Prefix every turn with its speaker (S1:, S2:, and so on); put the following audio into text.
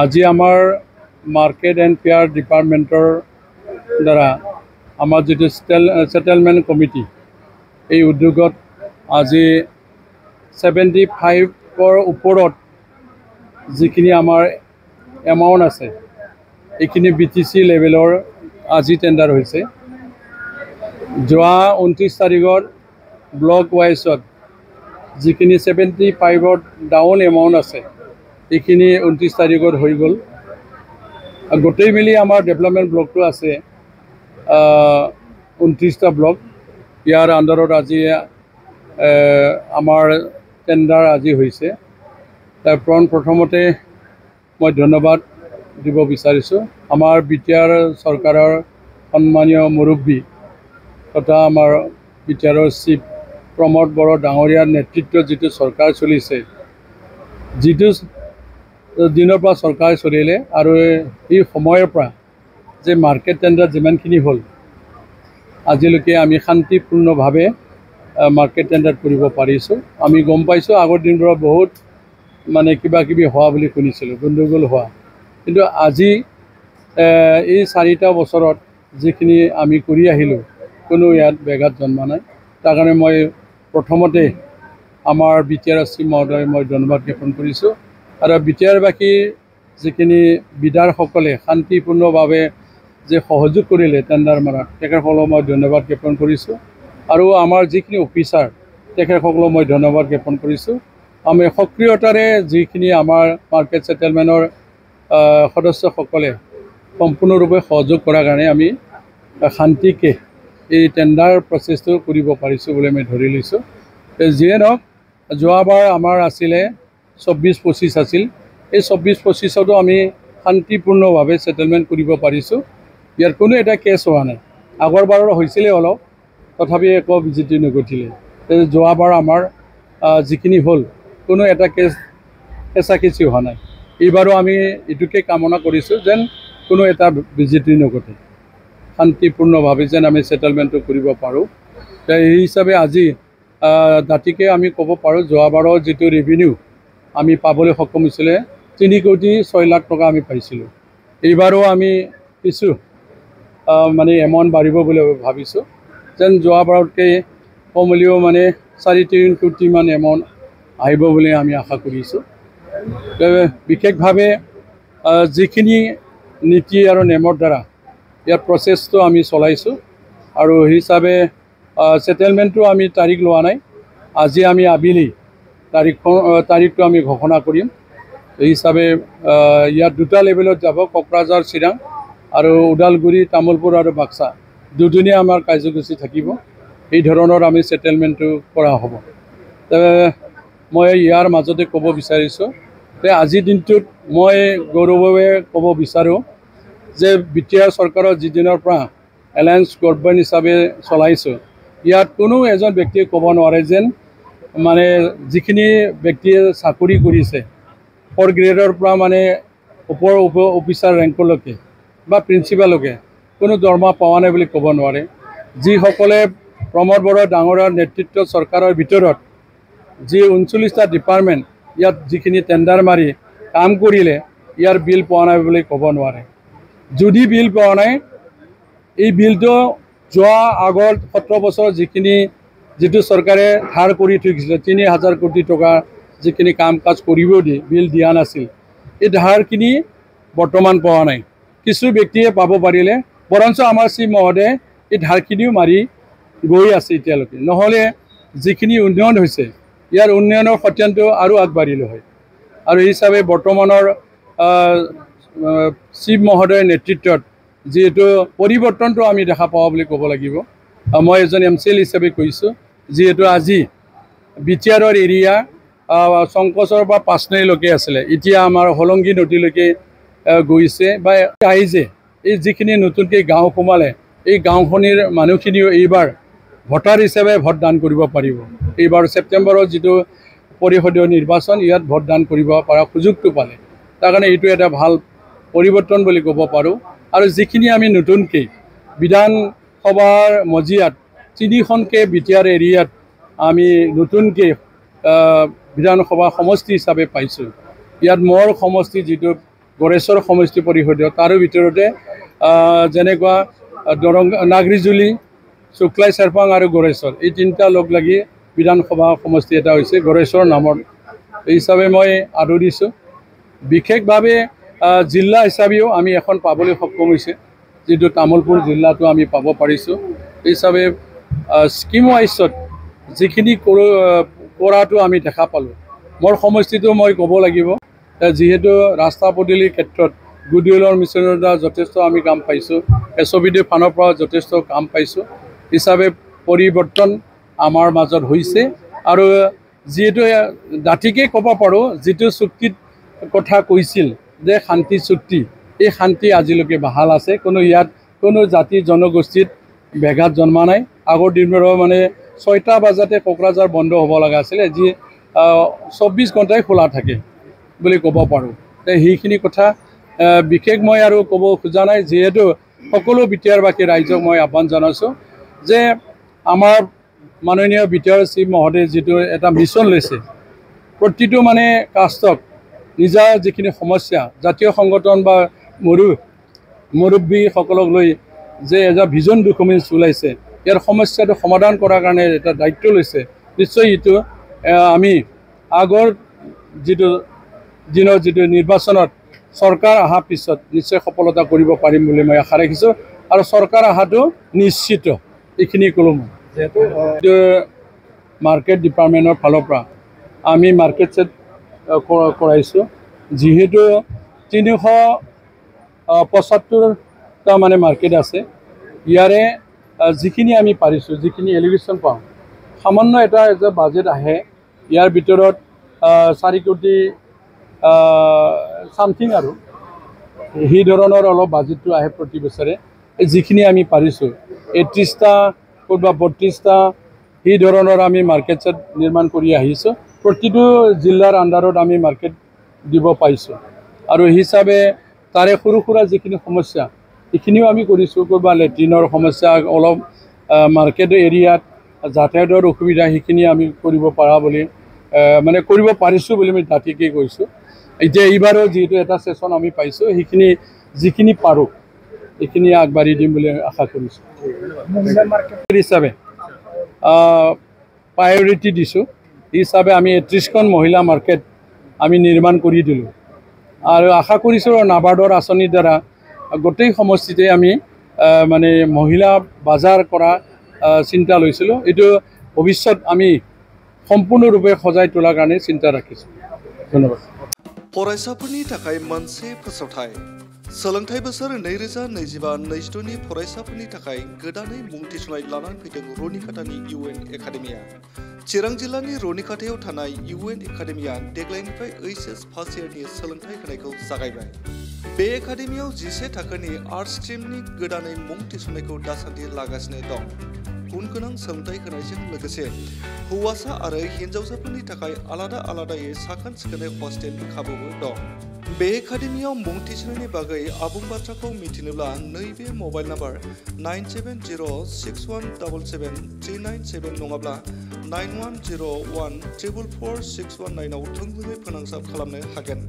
S1: আজি আমাৰ market and fair ডিপাৰ্টমেণ্টৰ দ্বাৰা আমাৰ যিটো সেটেলমেণ্ট কমিটি এই উদ্যোগত আজি 75ৰ ওপৰত যিখিনি আমাৰ এমাউণ্ট আছে এইখিনি BTC লেভেলৰ আজি টেণ্ডাৰ হৈছে। যোৱা 29 তাৰিখত ব্লক ৱাইজত যিখিনি 75ৰ ডাউন এমাউণ্ট আছে এইখিনি 29 তাৰিখত হৈ গ'ল। গোটেই মিলি আমাৰ ডেভেলপমেণ্ট ব্লকটো আছে 29টা ব্লক। ইয়াৰ আণ্ডাৰত আজি আমাৰ টেণ্ডাৰ আজি হৈছে। তাৰ প্ৰথমতে মই ধন্যবাদ দিব বিচাৰিছোঁ আমাৰ BTR চৰকাৰৰ সন্মানীয় মুৰব্বী তথা আমাৰ BTRৰ চিফ প্ৰমোদ বড়ো ডাঙৰীয়াৰ নেতৃত্বত যিটো চৰকাৰ চলিছে, যিটো দিনৰ পৰা চৰকাৰ চলিলে আৰু এই সময়ৰ পৰা যে মাৰ্কেট টেণ্ডাৰ যিমানখিনি হ'ল আজিলৈকে আমি শান্তিপূৰ্ণভাৱে মাৰ্কেট টেণ্ডাৰ কৰিব পাৰিছোঁ। আমি গম পাইছোঁ আগৰ দিনবোৰত বহুত মানে কিবা কিবি হোৱা বুলি শুনিছিলোঁ, গণ্ডগোল হোৱা, কিন্তু আজি এই 4টা বছৰত যিখিনি আমি কৰি আহিলোঁ কোনো ইয়াত ব্যাঘাত জন্মা নাই। তাৰ কাৰণে মই প্ৰথমতে আমাৰ BTR চিফ মহোদয় মই ধন্যবাদ জ্ঞাপন কৰিছোঁ আৰু BTRবাসীৰ যিখিনি বিধায়কসকলে শান্তিপূৰ্ণভাৱে যে সহযোগ কৰিলে টেণ্ডাৰ মাৰাত তেখেতসকলক মই ধন্যবাদ জ্ঞাপন কৰিছোঁ আৰু আমাৰ যিখিনি অফিচাৰ তেখেতসকলক মই ধন্যবাদ জ্ঞাপন কৰিছোঁ। আমি সক্ৰিয়তাৰে যিখিনি আমাৰ মাৰ্কেট সেটেলমেণ্টৰ সদস্যসকলে সম্পূৰ্ণৰূপে সহযোগ কৰাৰ কাৰণে আমি শান্তিকে এই টেণ্ডাৰ প্ৰচেছটো কৰিব পাৰিছোঁ বুলি আমি ধৰি লৈছোঁ। যিয়ে নহওক যোৱাবাৰ আমাৰ আছিলে 24-25 আছিল, এই 24-25তো আমি শান্তিপূৰ্ণভাৱে সেটেলমেণ্ট কৰিব পাৰিছোঁ। ইয়াৰ কোনো এটা কেছ হোৱা নাই। আগৰবাৰৰ হৈছিলে অলপ, তথাপি একো বিজুতি নঘটিলে। যোৱাবাৰ আমাৰ যিখিনি হ'ল কোনো এটা কেঁচি হোৱা নাই। এইবাৰো আমি এইটোকে কামনা কৰিছোঁ যেন কোনো এটা বিজুতি নঘটে, শান্তিপূৰ্ণভাৱে যেন আমি সেটেলমেণ্টটো কৰিব পাৰোঁ। এই হিচাপে আজি দাঁতিকে আমি ক'ব পাৰোঁ যোৱাবাৰৰ যিটো ৰেভিনিউ আমি পাবলৈ সক্ষম হৈছিলে 3,06,00,000 টকা আমি পাইছিলোঁ। এইবাৰো আমি কিছু মানে এমাউণ্ট বাঢ়িব বুলি ভাবিছোঁ, যেন যোৱাবাৰতকৈ কম হ'লেও মানে 4-3 কোটিমান এমাউণ্ট আহিব বুলি আমি আশা কৰিছোঁ। বিশেষভাৱে যিখিনি নীতি আৰু নিয়মৰ দ্বাৰা ইয়াৰ প্ৰচেছটো আমি চলাইছোঁ আৰু সেই হিচাপে সেটেলমেণ্টটো আমি তাৰিখ লোৱা নাই। আজি আমি আবেলি তাৰিখটো আমি ঘোষণা কৰিম। এই হিচাপে ইয়াত 2টা লেভেলত যাব, কোকৰাঝাৰ চিৰাং আৰু ওদালগুৰি তামোলপুৰ আৰু বাক্সা দুদিনীয়া আমাৰ কাৰ্যসূচী থাকিব। এই ধৰণৰ আমি সেটেলমেণ্টটো কৰা হ'ব। মই ইয়াৰ মাজতে ক'ব বিচাৰিছোঁ যে আজিৰ দিনটোত মই গৌৰৱেৰে ক'ব বিচাৰোঁ যে BTR চৰকাৰৰ যিদিনৰ পৰা এলায়েন্স গভৰ্ণমেণ্ট হিচাপে চলাইছোঁ, ইয়াত কোনো এজন ব্যক্তিয়ে ক'ব নোৱাৰে যেন মানে যিখিনি ব্যক্তিয়ে চাকৰি কৰিছে 4 গ্ৰেডৰ পৰা মানে ওপৰ অফিচাৰ ৰেংকলৈকে বা প্ৰিন্সিপাললৈকে কোনো দৰমহা পোৱা নাই বুলি ক'ব নোৱাৰে। যিসকলে প্ৰমোদ বড়ো ডাঙৰীয়াৰ নেতৃত্বত চৰকাৰৰ ভিতৰত যি 39টা ডিপাৰ্টমেণ্ট ইয়াত যিখিনি টেণ্ডাৰ মাৰি কাম কৰিলে ইয়াৰ বিল পোৱা নাই বুলি ক'ব নোৱাৰে। যদি বিল পোৱা নাই, এই বিলটো যোৱা আগত 17 বছৰ যিটো চৰকাৰে ধাৰ কৰি থৈ গৈছিলে 3,000 কোটি টকা যিখিনি কাম কাজ কৰিব বিল দিয়া নাছিল, এই ধাৰখিনি বৰ্তমান পোৱা নাই। কিছু ব্যক্তিয়ে পাব পাৰিলে, বৰঞ্চ আমাৰ চিফ মহোদয়ে এই ধাৰখিনিও মাৰি গৈ আছে এতিয়ালৈকে। নহ'লে যিখিনি উন্নয়ন হৈছে ইয়াৰ উন্নয়নৰ সত্যান্ত আৰু আগবাঢ়িলে হয়। আৰু এই হিচাপে বৰ্তমানৰ চিফ মহোদয়ৰ নেতৃত্বত যিহেতু পৰিৱৰ্তনটো আমি দেখা পাওঁ বুলি ক'ব লাগিব। মই এজন MCL হিচাপে কৈছোঁ, যিহেতু আজি BTRৰ এৰিয়া শংকচৰ পৰা 5 নৈলৈকে আছিলে, এতিয়া আমাৰ হলংগী নদীলৈকে গৈছে বা আহিছে। এই যিখিনি নতুনকৈ গাঁও সোমালে এই গাঁওখনিৰ মানুহখিনিও এইবাৰ ভোটাৰ হিচাপে ভোটদান কৰিব পাৰিব। এইবাৰ ছেপ্টেম্বৰত যিটো পৰিষদীয় নিৰ্বাচন ইয়াত ভোটদান কৰিব পৰা সুযোগটো পালে, তাৰ কাৰণে এইটো এটা ভাল পৰিৱৰ্তন বুলি ক'ব পাৰোঁ। আৰু যিখিনি আমি নতুনকৈ বিধানসভাৰ মজিয়াত 3খনকৈ BTR এৰিয়াত আমি নতুনকৈ বিধানসভা সমষ্টি হিচাপে পাইছোঁ। ইয়াত মোৰ সমষ্টি যিটো গড়েশ্বৰ সমষ্টি পৰিষদীয় তাৰো ভিতৰতে যেনেকুৱা দৰং নাগৰিজুলি শুক্লাই চেৰপাং আৰু গড়েশ্বৰ এই তিনিটা লগ লাগি বিধানসভা সমষ্টি এটা হৈছে গড়েশ্বৰ নামৰ এই হিচাপে মই আদৰিছোঁ বিশেষভাৱে জিলা হিচাপেও আমি এখন পাবলৈ সক্ষম হৈছে যিটো তামোলপুৰ জিলাটো আমি পাব পাৰিছোঁ এই হিচাপে স্কিম ৱাইজত যিখিনি কৰাটো আমি দেখা পালোঁ মোৰ সমষ্টিটো মই ক'ব লাগিব যিহেতু ৰাস্তা পদূলিৰ ক্ষেত্ৰত গুডউইলৰ মিছনৰ দ্বাৰা যথেষ্ট আমি কাম পাইছোঁ SOBD ফানৰ পৰা যথেষ্ট কাম পাইছোঁ হিচাপে পৰিৱৰ্তন আমাৰ মাজত হৈছে আৰু যিহেতু ডাঠিকে ক'ব পাৰোঁ যিটো চুক্তিত কথা কৈছিল যে শান্তি চুক্তি এই শান্তি আজিলৈকে বাহাল আছে ইয়াত কোনো জাতি জনগোষ্ঠীত ব্যাঘাত জন্মা নাই আগৰ দিনৰ মানে 6টা বজাতে কোকৰাঝাৰ বন্ধ হ'ব লগা আছিলে যি 24 ঘণ্টাই খোলা থাকে বুলি ক'ব পাৰোঁ সেইখিনি কথা বিশেষ মই আৰু ক'ব খোজা নাই যিহেতু সকলো বিটিআৰবাসী ৰাইজক মই আহ্বান জনাইছোঁ যে আমাৰ মাননীয় বিটিআৰ চিফ মহোদয়ে যিটো এটা মিছন লৈছে প্ৰতিটো মানে কাষ্টক নিজা যিখিনি সমস্যা জাতীয় সংগঠন বা মুৰব্বীসকলক লৈ যে এটা ভিজন ডকুমেণ্টছ ওলাইছে ইয়াৰ সমস্যাটো সমাধান কৰাৰ কাৰণে এটা দায়িত্ব লৈছে নিশ্চয় এইটো আমি আগৰ যিটো নিৰ্বাচনত চৰকাৰ অহাৰ পিছত নিশ্চয় সফলতা কৰিব পাৰিম বুলি মই আশা ৰাখিছোঁ আৰু চৰকাৰ অহাটো নিশ্চিত এইখিনি ক'লোঁ মই যিহেতু মাৰ্কেট ডিপাৰ্টমেণ্টৰ ফালৰ পৰা আমি মাৰ্কেট ছেট কৰাইছোঁ যিহেতু 375টা মানে মাৰ্কেট আছে ইয়াৰে যিখিনি আমি পাৰিছোঁ যিখিনি এলিগেশ্যন পাওঁ সামান্য এটা বাজেট আহে ইয়াৰ ভিতৰত 4 কোটি সামথিং আৰু সেই ধৰণৰ অলপ বাজেটটো আহে প্ৰতি বছৰে যিখিনি আমি পাৰিছোঁ 31টা বা 32টা সেই ধৰণৰ আমি মাৰ্কেট ছেট নিৰ্মাণ কৰি আহিছোঁ প্ৰতিটো জিলাৰ আণ্ডাৰত আমি মাৰ্কেট দিব পাইছোঁ আৰু হিচাপে তাৰে সৰু সুৰা যিখিনি সমস্যা এইখিনিও আমি কৰিছোঁ ক'ৰবা লেট্ৰিনৰ সমস্যা অলপ মাৰ্কেট এৰিয়াত যাতায়াতৰ অসুবিধা সেইখিনি আমি কৰিব পৰা বুলি মানে কৰিব পাৰিছোঁ বুলি মই ডাঠিকে কৈছোঁ এতিয়া এইবাৰো যিহেতু এটা ছেছন আমি পাইছোঁ সেইখিনি যিখিনি পাৰোঁ এইখিনি আগবাঢ়ি দিম বুলি আশা কৰিছোঁ হিচাপে প্ৰায়ৰিটি দিছোঁ হিচাপে আমি 31খন মহিলা মাৰ্কেট আমি নিৰ্মাণ কৰি দিলোঁ আৰু আশা কৰিছোঁ নাবাৰ্ডৰ আঁচনিৰ দ্বাৰা গোটেই সমষ্টিতে আমি মানে মহিলা বজাৰ কৰা চিন্তা লৈছিলোঁ এইটো ভৱিষ্যত আমি সম্পূৰ্ণৰূপে সজাই তোলাৰ কাৰণে চিন্তা ৰাখিছোঁ ধন্যবাদ
S2: फरायसाफोरनि थाखाय मोनसे फोसावथाय सोलोंथाइ बोसोर 2025-26 नि फरायसाफोरनि थाखाय गोदानै मुं थिसननाय लानानै फैदों रनिखातानि UN एकाडेमिया चिरां जिल्लानि रनिखातायाव थानाय UN एकाडेमिया देग्लायनिफ्राय HS फार्स्ट इयारनि सोलोंथाइ होनायखौ जागायबाय बे एकाडेमियाव 11 थाखोनि आर्ट्स स्ट्रीमनि गोदानै मुं थिसननायखौ दासान्दि लागासिनो दं गुन गोनां सोलोंथाइ होनायजों लोगोसे हौवासा आरो हिन्जावसाफोरनि थाखाय आलादा आलादायै साखोन सिखोनै हस्टेलनि खाबुबो दं बे एकाडेमियाव मुं थिसननायनि बागै आबुं बाथ्राखौ मिथिनोब्ला नैबे मबाइल नाम्बार 9706177397 नङाब्ला 9101444619 आव थोंजोङै फोनांजाब खालामनो हागोन।